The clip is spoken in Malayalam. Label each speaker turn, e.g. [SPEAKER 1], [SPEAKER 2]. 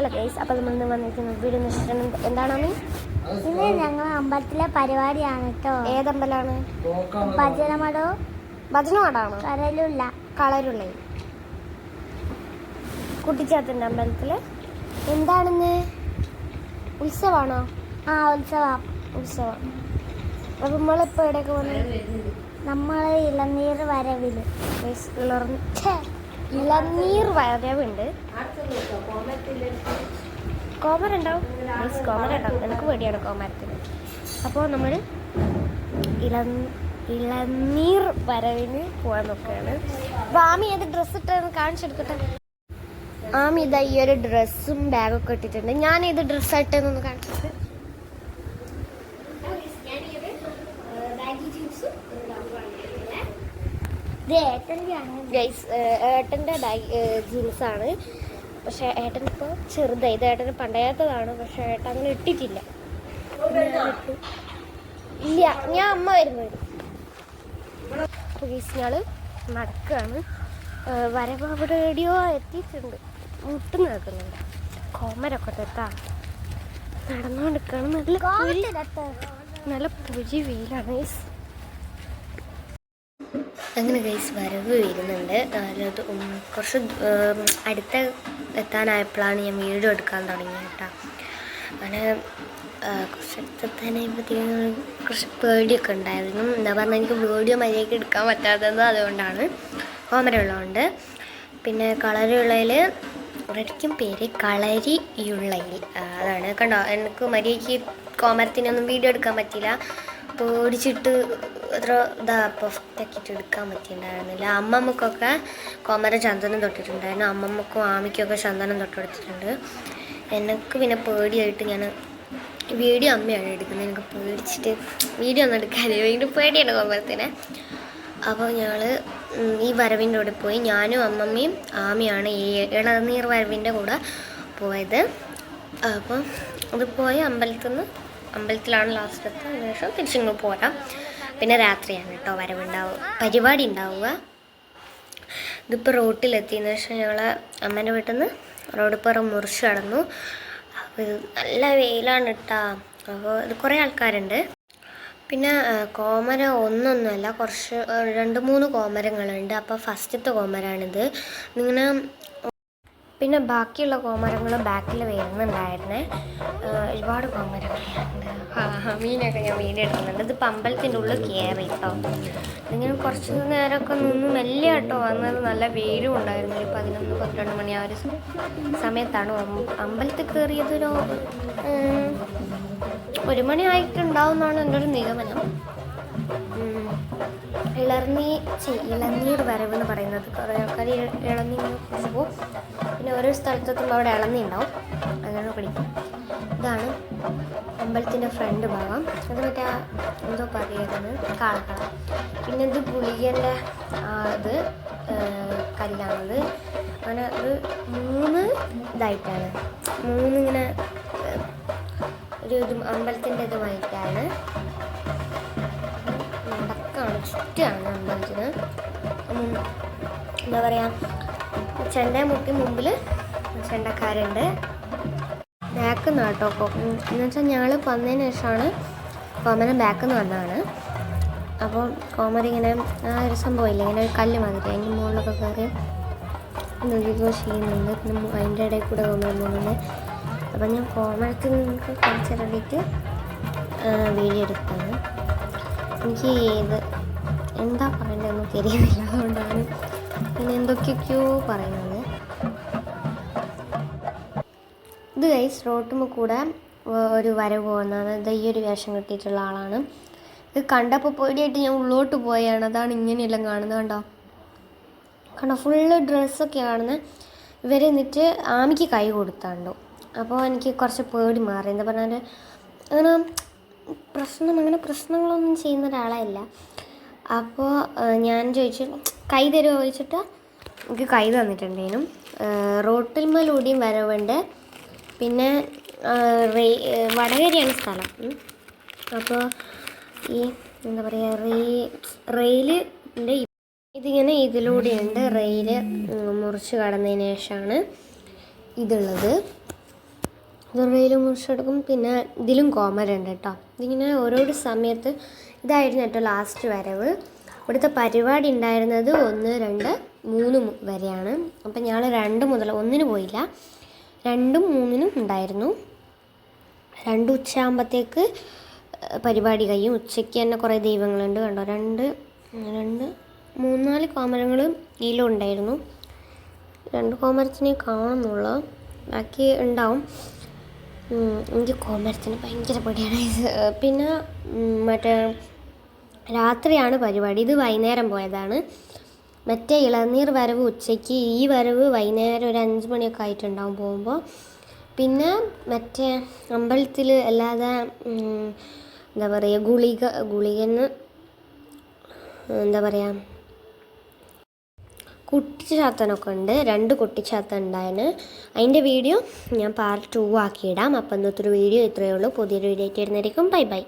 [SPEAKER 1] ഹലോ ഗൈസ്, അപ്പോൾ നമ്മൾ വന്നിരിക്കുന്നത് വീഡിയോ എന്താണ്?
[SPEAKER 2] ഇന്ന് ഞങ്ങൾ അമ്പലത്തിലെ പരിപാടിയാണ് കേട്ടോ.
[SPEAKER 1] ഏതമ്പലാണ്?
[SPEAKER 2] ഭജനമടോ.
[SPEAKER 1] ഭജനമടാണോ?
[SPEAKER 2] കളരുള്ള
[SPEAKER 1] കുട്ടിച്ചാത്തൻ്റെ അമ്പലത്തിൽ. എന്താണെന്ന്? ഉത്സവമാണോ? ഉത്സവം. അപ്പം നമ്മളിപ്പോൾ എവിടെയൊക്കെ വന്നു?
[SPEAKER 2] നമ്മൾ ഇളനീർ വരവിൽ.
[SPEAKER 1] ഇളനീർ വരവുണ്ട്. കോമരുണ്ടാവും. എനിക്ക് പേടിയാണ് കോമരത്തിന്. അപ്പോൾ നമ്മൾ ഇളനീർ വരവിന് പോകാൻ നോക്കുകയാണ്. അപ്പോൾ ആമി ഏത് ഡ്രസ്സ് ഇട്ടെന്ന് കാണിച്ചെടുക്കട്ടെ. ആമി ഇതാ ഈ ഒരു ഡ്രസ്സും ബാഗൊക്കെ ഇട്ടിട്ടുണ്ട്. ഞാൻ ഏത് ഡ്രസ്സാണ് ഇട്ടതെന്നൊന്ന് കാണിച്ചിട്ട്. ഏട്ടൻ്റെ ജീൻസാണ്. പക്ഷെ ഏട്ടൻ ഇപ്പോൾ ചെറുതായി. ഇത് ഏട്ടന് പണ്ടയാത്തതാണ്. പക്ഷെ ഏട്ടൻ അങ്ങനെ ഇട്ടിട്ടില്ല. ഇല്ല, ഞാൻ അമ്മ വരുന്നത്. അപ്പോൾ ഞങ്ങൾ നടക്കുകയാണ്. വരവ് അവിടെ എവിടെയോ എത്തിയിട്ടുണ്ട്. മുട്ട് നിൽക്കുന്നുണ്ട്. കോമരൊക്കെ തെറ്റാ നടന്നുകൊണ്ടിരിക്കുകയാണ്. നല്ല പൊരി വെയിലാണ്. അങ്ങനെ ഗൈസ് വരവ് വരുന്നുണ്ട്. കുറച്ച് അടുത്ത എത്താനായപ്പോഴാണ് ഞാൻ വീഡിയോ എടുക്കാൻ തുടങ്ങിയത് കേട്ടോ. അങ്ങനെ കുറച്ചെടുത്തെത്താനായപ്പോഴത്തേക്കും കുറച്ച് പേടിയൊക്കെ ഉണ്ടായിരുന്നു. എന്താ പറഞ്ഞാൽ എനിക്ക് വീഡിയോ മര്യാദയ്ക്ക് എടുക്കാൻ പറ്റാത്തത് അതുകൊണ്ടാണ്, കോമരയുള്ളതുകൊണ്ട്. പിന്നെ കളരുള്ളതിൽ ഒരിടയ്ക്കും പേര് കളരിയുള്ളയിൽ. അതാണ് കണ്ടോ. എനിക്ക് മര്യാദയ്ക്ക് കോമരത്തിനൊന്നും വീഡിയോ എടുക്കാൻ പറ്റില്ല. പേടിച്ചിട്ട് അത്ര പെർഫെക്റ്റ് ആക്കിയിട്ട് എടുക്കാൻ പറ്റിയിട്ടുണ്ടായിരുന്നില്ല. അമ്മമ്മക്കൊക്കെ കോമര ചന്ദനം തൊട്ടിട്ടുണ്ടായിരുന്നു. അമ്മമ്മക്കും ആമിക്കൊക്കെ ചന്ദനം തൊട്ടെടുത്തിട്ടുണ്ട്. എനിക്ക് പിന്നെ പേടിയായിട്ട് ഞാൻ വീഡിയോ അമ്മയാണ് എടുക്കുന്നത്. എനിക്ക് പേടിച്ചിട്ട് വീഡിയോ ഒന്നും എടുക്കാതെ ഭയങ്കര പേടിയാണ് കോമരത്തിനെ. അപ്പോൾ ഞങ്ങൾ ഈ വരവിൻ്റെ കൂടെ പോയി. ഞാനും അമ്മമ്മയും ആമിയാണ് ഈ ഇളനീർ വരവിൻ്റെ കൂടെ പോയത്. അപ്പം അത് പോയി അമ്പലത്തിലാണ് ലാസ്റ്റത്തെ. അതിനുശേഷം തിരിച്ചിങ്ങ് പോരാം. പിന്നെ രാത്രിയാണ് കേട്ടോ പരിപാടി ഉണ്ടാവുക. ഇതിപ്പോൾ റോട്ടിലെത്തിയതിനു ശേഷം ഞങ്ങൾ അമ്മേൻ്റെ വീട്ടിൽ നിന്ന് റോഡിപ്പുറം മുറിച്ച് കടന്നു. അപ്പോൾ ഇത് നല്ല വെയിലാണ് കേട്ടോ. അപ്പോൾ ഇത് കുറേ ആൾക്കാരുണ്ട്. പിന്നെ കോമര ഒന്നൊന്നുമല്ല, കുറച്ച് 2-3 കോമരങ്ങളുണ്ട്. അപ്പോൾ ഫസ്റ്റത്തെ കോമരാണിത്. ഇങ്ങനെ പിന്നെ ബാക്കിയുള്ള കോമരങ്ങൾ ബാക്കിൽ വരുന്നുണ്ടായിരുന്നേ. ഒരുപാട് കോമരങ്ങളുണ്ട്. മീനൊക്കെ ഞാൻ വീഡിയോ എടുക്കുന്നുണ്ട്. ഇതിപ്പോൾ അമ്പലത്തിൻ്റെ ഉള്ളിൽ കയറി കേട്ടോ. ഇങ്ങനെ കുറച്ച് നേരമൊക്കെ നിന്ന് മെല്ലെ കേട്ടോ വന്നത്. നല്ല വെയിലും ഉണ്ടായിരുന്നു. ഒരു 11-12 മണി ആ ഒരു സമയത്താണ് അമ്പലത്തിൽ കയറിയതൊരു 1 മണി ആയിട്ടുണ്ടാവും എന്നാണ് എൻ്റെ ഒരു നിഗമനം. ഇളനീർ വരവ് എന്ന് പറയുന്നത് കുറേ ആൾക്കാർ ഇളനീർ കുടിച്ച് പോകും. പിന്നെ ഓരോ സ്ഥലത്തെത്തുമ്പോൾ അവിടെ ഇളനീ ഉണ്ടാവും, അങ്ങനെ കുടിക്കും. ഇതാണ് അമ്പലത്തിൻ്റെ ഫ്രണ്ട് ഭാഗം. അത് മറ്റേ എന്തോ പറയുന്നത് കാളക്കള. പിന്നെ ഇത് പുളിയൻ്റെ ഇത് കല്ലാണത്. അങ്ങനെ ഒരു 3 ഇതായിട്ടാണ്, 3 ഇങ്ങനെ ഒരു അമ്പലത്തിൻ്റെ ഇതുമായിട്ടാണ് ചുറ്റാണ് അമ്പലത്തിന്. എന്താ പറയുക, ചെണ്ട മുട്ടി മുമ്പിൽ ചെണ്ടക്കാരുണ്ട്. ബാക്കിൽ നിന്ന് കേട്ടോ. എന്ന് വെച്ചാൽ ഞങ്ങൾ വന്നതിന് ശേഷമാണ് കോമര ബാക്കിൽ നിന്ന് വന്നതാണ്. അപ്പോൾ കോമര ഇങ്ങനെ ആ ഒരു സംഭവമില്ല, ഇങ്ങനെ ഒരു കല്ല് മാതിരി അതിൻ്റെ മുകളിലൊക്കെ കയറി നൊഴുകോ ചെയ്യുന്നുണ്ട്. പിന്നെ അതിൻ്റെ ഇടയിൽ കൂടെ കോമര പോകുന്നുണ്ട്. അപ്പോൾ ഞാൻ കോമരത്തിൽ നിങ്ങൾക്ക് കാണിച്ചു വേണ്ടിയിട്ട് വീഡിയോ എടുത്താണ്. എനിക്ക് ഇത് എന്താ പറയേണ്ടതെന്ന് തിരിയുന്നില്ല, അതുകൊണ്ടാണ് പിന്നെ എന്തൊക്കെയൊക്കെയോ പറയുന്നത്. ഇത് ഗൈസ് റോട്ടുമ്പോൾ കൂടെ ഒരു വരവ് പോകുന്നതാണ്. ഇത് ഈ ഒരു വേഷം കിട്ടിയിട്ടുള്ള ആളാണ്. ഇത് കണ്ടപ്പോൾ പേടിയായിട്ട് ഞാൻ ഉള്ളോട്ട് പോയാണ്. അതാണ് ഇങ്ങനെയെല്ലാം കാണുന്നത്. കണ്ടോ ഫുള്ള് ഡ്രസ്സൊക്കെ കാണുന്നത്. ഇവർ എന്നിട്ട് ആമിക്ക് കൈ കൊടുത്താണ്ടോ. അപ്പോൾ എനിക്ക് കുറച്ച് പേടി മാറി. എന്താ പറഞ്ഞാൽ അങ്ങനെ പ്രശ്നങ്ങളൊന്നും ചെയ്യുന്ന ഒരാളല്ല. അപ്പോൾ ഞാൻ ചോദിച്ചു കൈ തരുമോ ചോദിച്ചിട്ട് എനിക്ക് കൈ തന്നിട്ടുണ്ടേനും. റോട്ടിൽമേലൂടെയും വരവുണ്ട്. പിന്നെ വടകരയാണ് സ്ഥലം. അപ്പോൾ ഈ എന്താ പറയുക റെയിലിൻ്റെ ഇതിങ്ങനെ ഇതിലൂടെയുണ്ട്. റെയിൽ മുറിച്ച് കടന്നതിന് ശേഷമാണ് ഇതുള്ളത്. ദുർഗയിൽ മുറിച്ചെടുക്കും. പിന്നെ ഇതിലും കോമരുണ്ട് കേട്ടോ. ഇതിങ്ങനെ ഓരോരോ സമയത്ത് ഇതായിരുന്നു കേട്ടോ ലാസ്റ്റ് വരവ്. ഇവിടുത്തെ പരിപാടി ഉണ്ടായിരുന്നത് 1, 2, 3 വരെയാണ്. അപ്പം ഞങ്ങൾ 2 മുതൽ 1 പോയില്ല, 2, 3 ഉണ്ടായിരുന്നു. 2 ഉച്ചയാകുമ്പോഴത്തേക്ക് പരിപാടി കഴിയും. ഉച്ചയ്ക്ക് തന്നെ കുറേ ദൈവങ്ങളുണ്ട് കണ്ടോ. 2, 3, 4 കോമരങ്ങൾ ഇതിലും ഉണ്ടായിരുന്നു. 2 കോമരത്തിനെ കാണുന്നുള്ളൂ, ബാക്കി ഉണ്ടാവും. എനിക്ക് കോമരത്തിന് ഭയങ്കര പേടിയാണ്. പിന്നെ മറ്റേ രാത്രിയാണ് പരിപാടി. ഇത് വൈകുന്നേരം പോയതാണ്. മറ്റേ ഇളനീർ വരവ് ഉച്ചയ്ക്ക്, ഈ വരവ് വൈകുന്നേരം ഒരു 5 മണിയൊക്കെ ആയിട്ടുണ്ടാവും പോകുമ്പോൾ. പിന്നെ മറ്റേ അമ്പലത്തിൽ അല്ലാതെ എന്താ പറയുക ഗുളികന്ന് എന്താ പറയുക കുട്ടിച്ചാത്തനൊക്കെ ഉണ്ട്. 2 കുട്ടിച്ചാത്തൻ ഉണ്ടായിരുന്നു. അതിൻ്റെ വീഡിയോ ഞാൻ പാർട്ട് 2 ആക്കിയിടാം. അപ്പം ഇന്നത്തെ ഒരു വീഡിയോ ഇത്രയേ ഉള്ളൂ. പുതിയൊരു വീഡിയോ ആയിട്ട് വരുന്നതായിരിക്കും. Bye bye.